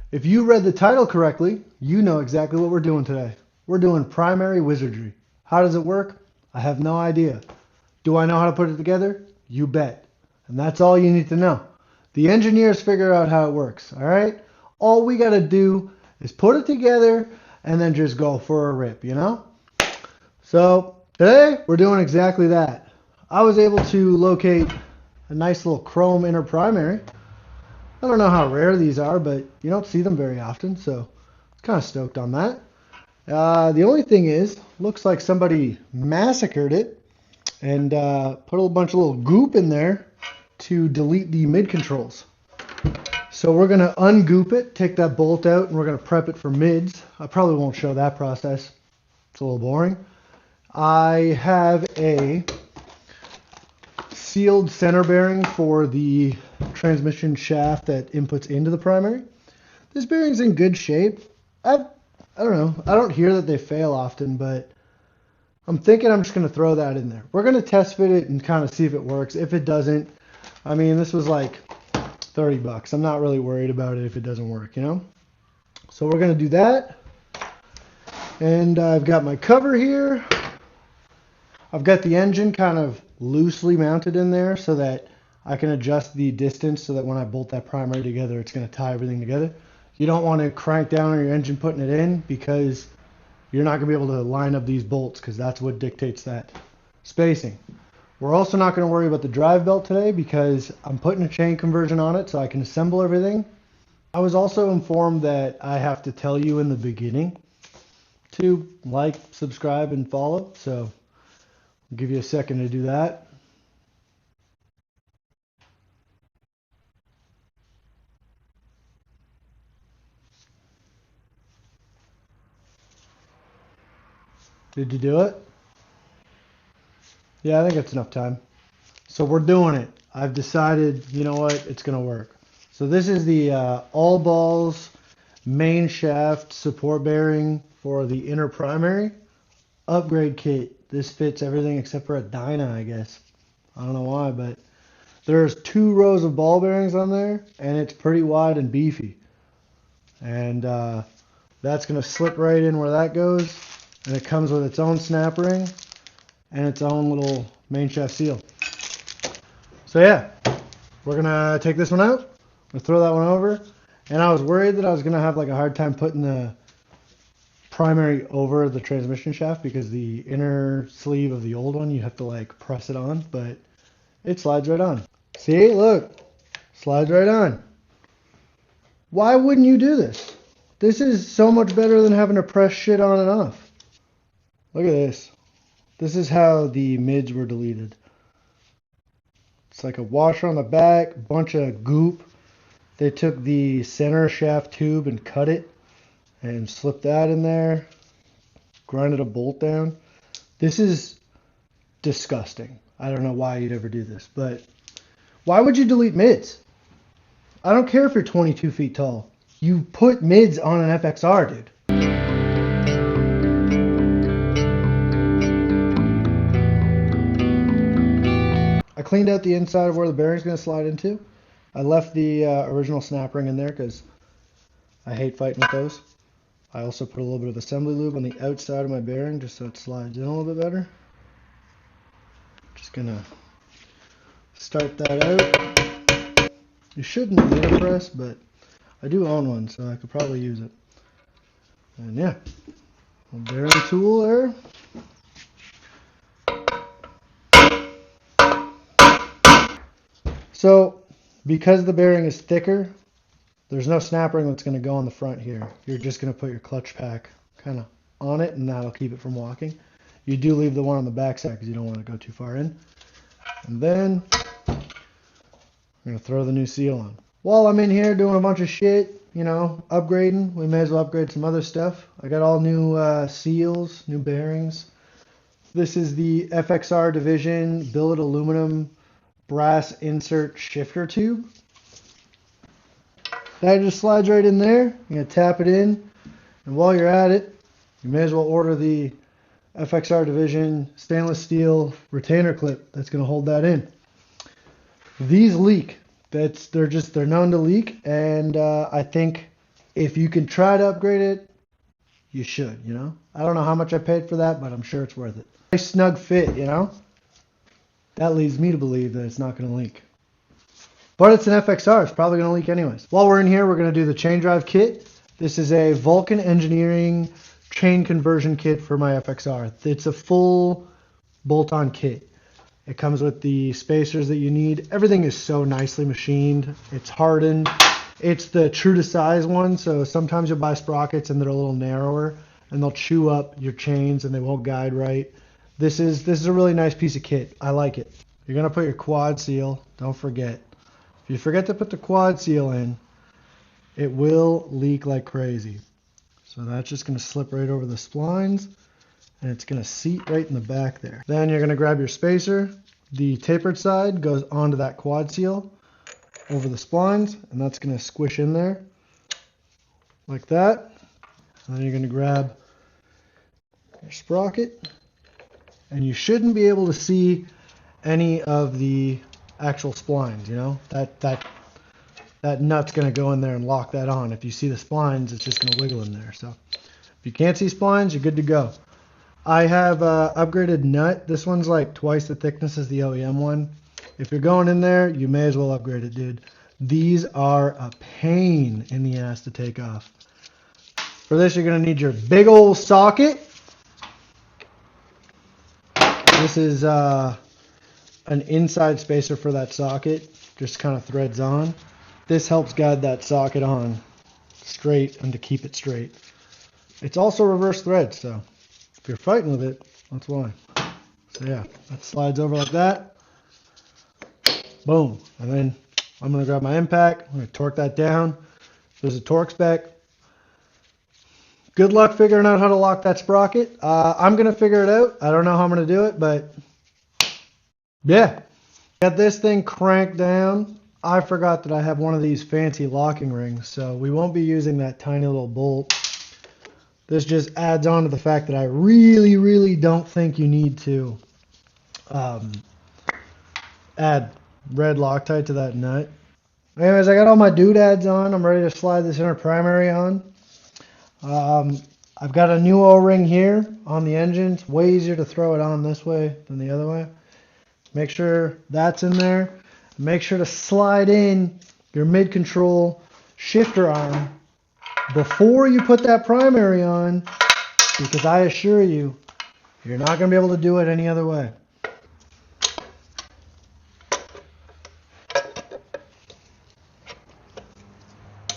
If you read the title correctly, you know exactly what we're doing today. We're doing primary wizardry. How does it work? I have no idea. Do I know how to put it together? You bet. And that's all you need to know. The engineers figure out how it works, all right? All we got to do is put it together and then just go for a rip, you know? So today we're doing exactly that. I was able to locate a nice little chrome inner primary. I don't know how rare these are, but you don't see them very often, so I'm kind of stoked on that. The only thing is, looks like somebody massacred it and put a bunch of little goop in there to delete the mid controls. So we're going to ungoop it, take that bolt out, and we're going to prep it for mids. I probably won't show that process. It's a little boring. I have a sealed center bearing for the transmission shaft that inputs into the primary. This bearing's in good shape. I don't know. I don't hear that they fail often, but I'm thinking I'm just going to throw that in there. We're going to test fit it and kind of see if it works. If it doesn't, I mean, this was like 30 bucks. I'm not really worried about it if it doesn't work, you know? So we're going to do that. And I've got my cover here. I've got the engine kind of loosely mounted in there so that I can adjust the distance so that when I bolt that primary together, it's going to tie everything together. You don't want to crank down on your engine putting it in because you're not going to be able to line up these bolts because that's what dictates that spacing. We're also not going to worry about the drive belt today because I'm putting a chain conversion on it so I can assemble everything. I was also informed that I have to tell you in the beginning to like, subscribe, and follow. So I'll give you a second to do that. Did you do it? Yeah, I think that's enough time. So we're doing it. I've decided, you know what, it's going to work. So this is the all balls main shaft support bearing for the inner primary upgrade kit. This fits everything except for a Dyna, I guess. I don't know why, but there's 2 rows of ball bearings on there, and it's pretty wide and beefy. And that's going to slip right in where that goes, and it comes with its own snap ring and its own little main shaft seal. So yeah, we're going to take this one out. We'll throw that one over. And I was worried that I was going to have like a hard time putting the primary over the transmission shaft because the inner sleeve of the old one, you have to like press it on, but it slides right on. See, look, slides right on. Why wouldn't you do this? This is so much better than having to press shit on and off. Look at this. This is how the mids were deleted. It's like a washer on the back, bunch of goop. They took the center shaft tube and cut it and slipped that in there, grinded a bolt down. This is disgusting. I don't know why you'd ever do this, but why would you delete mids? I don't care if you're 22 feet tall. You put mids on an FXR, dude. I cleaned out the inside of where the bearing's going to slide into. I left the original snap ring in there because I hate fighting with those. I also put a little bit of assembly lube on the outside of my bearing just so it slides in a little bit better. Just gonna start that out. You shouldn't need a press, but I do own one, so I could probably use it. And yeah, a bearing tool there. So because the bearing is thicker, there's no snap ring that's going to go on the front here. You're just going to put your clutch pack kind of on it, and that'll keep it from walking. You do leave the one on the back side because you don't want to go too far in. And then I'm going to throw the new seal on. While I'm in here doing a bunch of shit, you know, upgrading, we may as well upgrade some other stuff. I got all new seals, new bearings. This is the FXR Division billet aluminum brass insert shifter tube. That just slides right in there. You're going to tap it in, and while you're at it, you may as well order the FXR Division stainless steel retainer clip that's going to hold that in. These leak. They're known to leak, and I think if you can try to upgrade it, you should, you know. I don't know how much I paid for that, but I'm sure it's worth it. Nice snug fit, you know. That leads me to believe that it's not going to leak. But it's an FXR, it's probably going to leak anyways. While we're in here, we're going to do the chain drive kit. This is a Vulcan engineering chain conversion kit for my FXR. It's a full bolt-on kit. It comes with the spacers that you need. Everything is so nicely machined. It's hardened. It's the true to size one, so sometimes you'll buy sprockets and they're a little narrower and they'll chew up your chains and they won't guide right. This is a really nice piece of kit. I like it. You're going to put your quad seal. Don't forget. If you forget to put the quad seal in, it will leak like crazy. So that's just going to slip right over the splines and it's going to seat right in the back there. Then you're going to grab your spacer. The tapered side goes onto that quad seal over the splines, and that's going to squish in there like that. And then you're going to grab your sprocket, and you shouldn't be able to see any of the actual splines, you know. That nut's going to go in there and lock that on. If you see the splines, it's just going to wiggle in there. So if you can't see splines, you're good to go. I have upgraded nut. This one's like twice the thickness as the OEM one. If you're going in there, you may as well upgrade it, dude. These are a pain in the ass to take off. For this, you're going to need your big old socket. This is an inside spacer for that socket. Just kind of threads on. This helps guide that socket on straight and to keep it straight. It's also reverse thread, so if you're fighting with it, that's why. So yeah, that slides over like that. Boom. And then I'm going to grab my impact. I'm going to torque that down. There's a torque spec. Good luck figuring out how to lock that sprocket. I'm going to figure it out. I don't know how I'm going to do it, but yeah. Got this thing cranked down. I forgot that I have one of these fancy locking rings, so we won't be using that tiny little bolt. This just adds on to the fact that I really don't think you need to add red Loctite to that nut. Anyways, I got all my doodads on. I'm ready to slide this inner primary on. I've got a new O-ring here on the engine. It's way easier to throw it on this way than the other way. Make sure that's in there. Make sure to slide in your mid-control shifter arm before you put that primary on, because I assure you, you're not going to be able to do it any other way.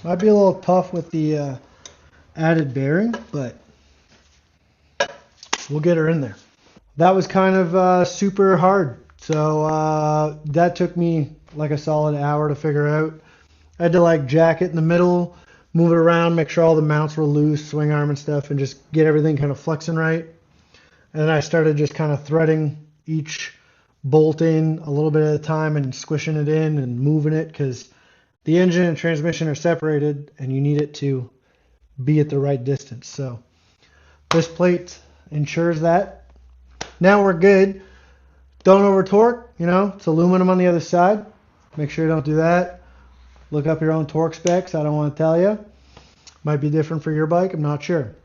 Might be a little tough with the added bearing, but we'll get her in there. That was kind of super hard. So that took me like a solid hour to figure out. I had to like jack it in the middle, move it around, make sure all the mounts were loose, swing arm and stuff, and just get everything kind of flexing right. And then I started just kind of threading each bolt in a little bit at a time and squishing it in and moving it, because the engine and transmission are separated and you need it to be at the right distance. So this plate ensures that. Now we're good. Don't over torque, you know, it's aluminum on the other side. Make sure you don't do that. Look up your own torque specs. I don't want to tell you. Might be different for your bike. I'm not sure.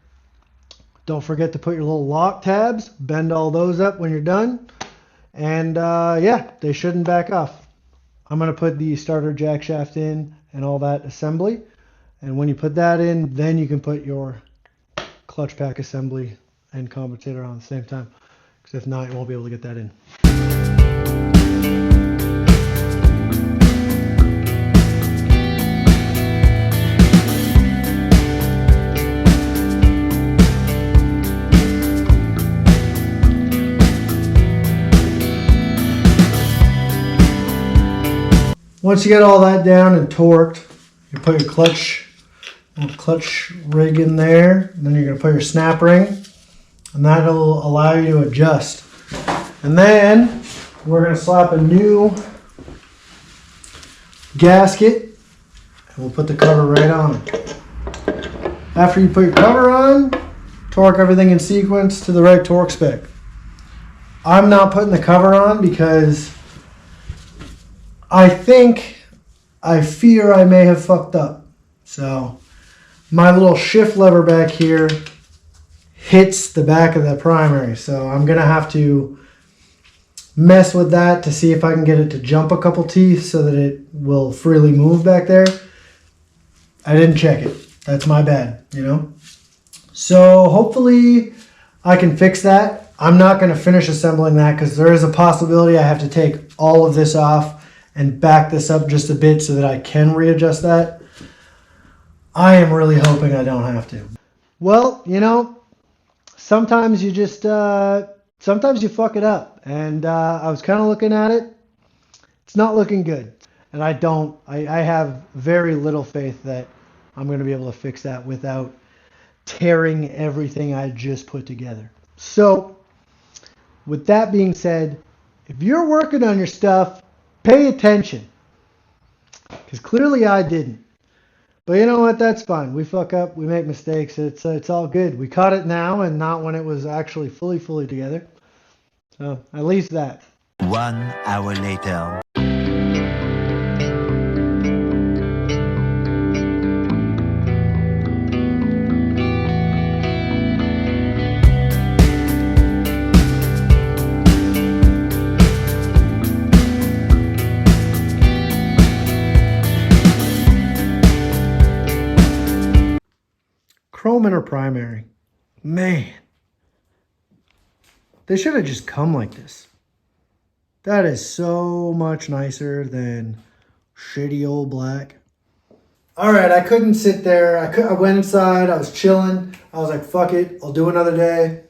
Don't forget to put your little lock tabs. Bend all those up when you're done. And yeah, they shouldn't back off. I'm going to put the starter jack shaft in and all that assembly. And when you put that in, then you can put your clutch pack assembly and compensator on at the same time. Because if not, you won't be able to get that in. Once you get all that down and torqued, you put your clutch rig in there, and then you're going to put your snap ring, and that'll allow you to adjust. And then we're going to slap a new gasket, and we'll put the cover right on. After you put your cover on, torque everything in sequence to the right torque spec. I'm not putting the cover on because I fear I may have fucked up. So my little shift lever back here hits the back of the primary. So I'm going to have to mess with that to see if I can get it to jump a couple teeth so that it will freely move back there. I didn't check it. That's my bad, you know? So hopefully I can fix that. I'm not going to finish assembling that because there is a possibility I have to take all of this off and back this up just a bit so that I can readjust that. I am really hoping I don't have to. Well, you know, sometimes you just, sometimes you fuck it up. And I was kind of looking at it. It's not looking good. And I have very little faith that I'm going to be able to fix that without tearing everything I just put together. So, with that being said, if you're working on your stuff, pay attention. Because clearly I didn't. But you know what? That's fine. We fuck up. We make mistakes. It's all good. We caught it now and not when it was actually fully together. So, at least that. 1 hour later. Chrome inner primary. Man. They should have just come like this. That is so much nicer than shitty old black. All right, I couldn't sit there. I went inside. I was chilling. I was like, fuck it. I'll do another day.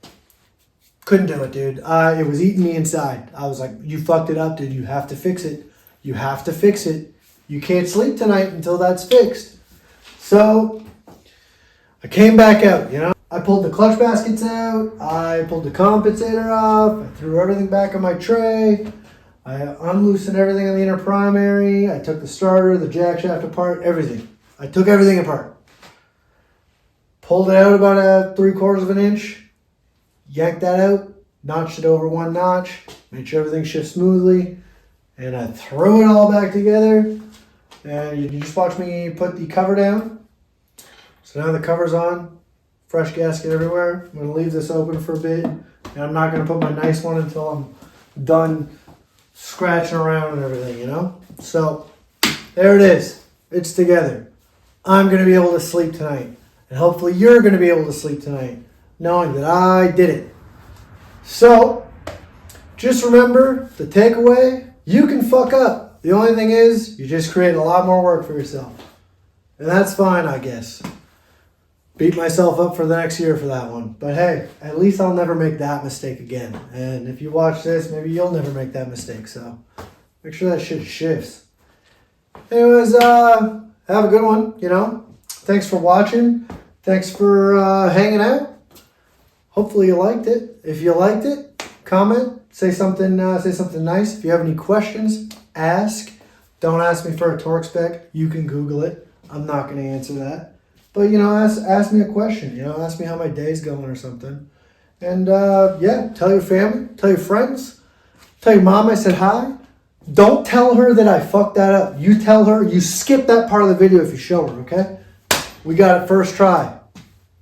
Couldn't do it, dude. It was eating me inside. I was like, you fucked it up, dude. You have to fix it. You have to fix it. You can't sleep tonight until that's fixed. So I came back out, you know. I pulled the clutch baskets out. I pulled the compensator off. I threw everything back on my tray. I unloosened everything on the inner primary. I took the starter, the jack shaft apart, everything. I took everything apart. Pulled it out about a 3/4 of an inch. Yanked that out. Notched it over 1 notch. Made sure everything shifts smoothly. And I threw it all back together. And you just watch me put the cover down. So now the cover's on. Fresh gasket everywhere. I'm going to leave this open for a bit. And I'm not going to put my nice one until I'm done scratching around and everything, you know? So, there it is. It's together. I'm going to be able to sleep tonight. And hopefully you're going to be able to sleep tonight, knowing that I did it. So, just remember, the takeaway, you can fuck up. The only thing is, you just create a lot more work for yourself. And that's fine, I guess. Beat myself up for the next year for that one. But hey, at least I'll never make that mistake again. And if you watch this, maybe you'll never make that mistake. So make sure that shit shifts. Anyways, have a good one, you know. Thanks for watching. Thanks for hanging out. Hopefully you liked it. If you liked it, comment. Say something nice. If you have any questions, ask. Don't ask me for a torque spec. You can Google it. I'm not going to answer that. But, you know, ask me a question. You know, ask me how my day's going or something. And, yeah, tell your family. Tell your friends. Tell your mom I said hi. Don't tell her that I fucked that up. You tell her. You skip that part of the video if you show her, okay? We got it first try.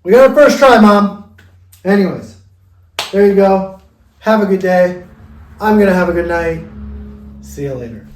We got it first try, Mom. Anyways, there you go. Have a good day. I'm going to have a good night. See you later.